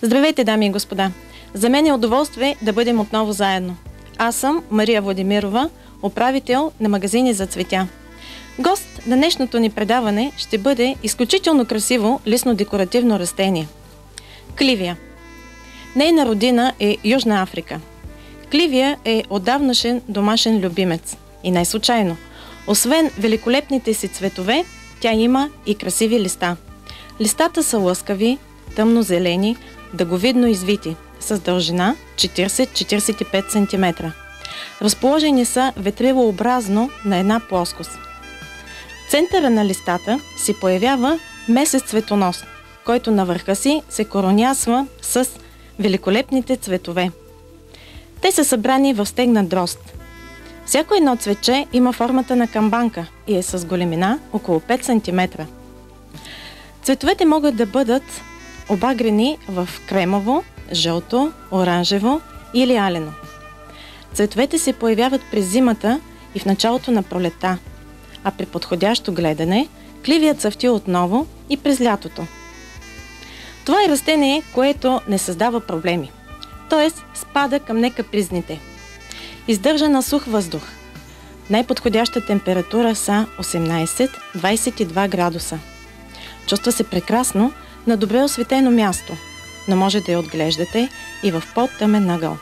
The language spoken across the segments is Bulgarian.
Здравейте, дами и господа! За мен е удоволствие да бъдем отново заедно. Аз съм Мария Владимирова, управител на магазини за цветя. Гост на днешното ни предаване ще бъде изключително красиво лисно-декоративно растение – кливия. Нейна родина е Южна Африка. Кливия е отдавнашен домашен любимец. И не случайно. Освен великолепните си цветове, тя има и красиви листа. Листата са лъскави, тъмнозелени, дъговидно извити, с дължина 40-45 см. Разположени са ветрилообразно на една плоскост. В центъра на листата се появява месец цветонос, който на върха си се коронясва с великолепните цветове. Те са събрани в стегнат дрозд. Всяко едно цветче има формата на камбанка и е с големина около 5 см. Цветовете могат да бъдат обагрени в кремово, жълто, оранжево или алено. Цветовете се появяват през зимата и в началото на пролетта, а при подходящо гледане кливия цъфти отново и през лятото. Това е растение, което не създава проблеми, т.е. спада към некапризните. Издържа на сух въздух. Най-подходяща температура са 18-22 градуса. Чувства се прекрасно на добре осветено място, но може да я отглеждате и в по-тъмен ъгъл.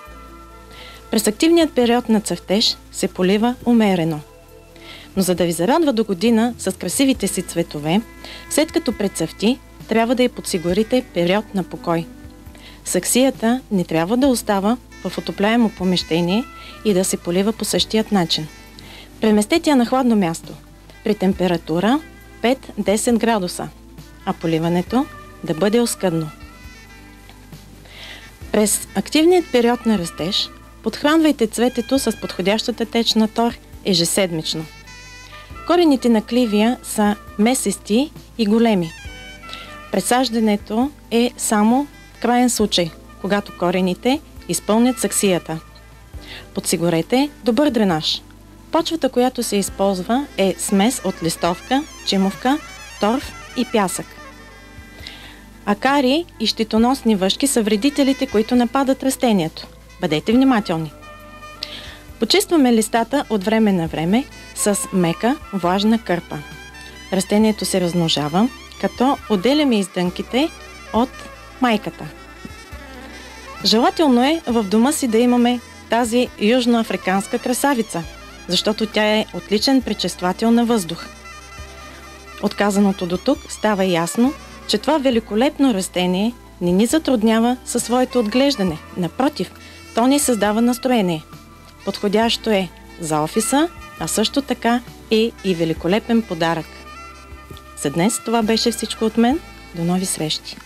През активният период на цъфтеж се полива умерено. Но за да ви зарадва до година с красивите си цветове, след като прецъфти, трябва да й подсигурите период на покой. Саксията не трябва да остава в отопляемо помещение и да се полива по същият начин. Преместете я на хладно място, при температура 5-10 градуса, а поливането да бъде оскъдно. През активният период на растеж подхранвайте цветето с подходящата течна тор ежеседмично. Корените на кливия са месести и големи. Пресаждането е само в краен случай, когато корените изпълнят саксията. Подсигурете добър дренаж. Почвата, която се използва, е смес от листовка, чимовка, торф и пясък. Акари и щитоносни въшки са вредителите, които нападат растението. Бъдете внимателни. Почистваме листата от време на време с мека, влажна кърпа. Растението се размножава, като отделяме издънките от майката. Желателно е в дома си да имаме тази южноафриканска красавица, защото тя е отличен пречиствател на въздух. От казаното до тук става ясно, че това великолепно растение не ни затруднява със своето отглеждане. Напротив, то ни създава настроение. Подходящо е за офиса, а също така е и великолепен подарък. За днес това беше всичко от мен. До нови срещи!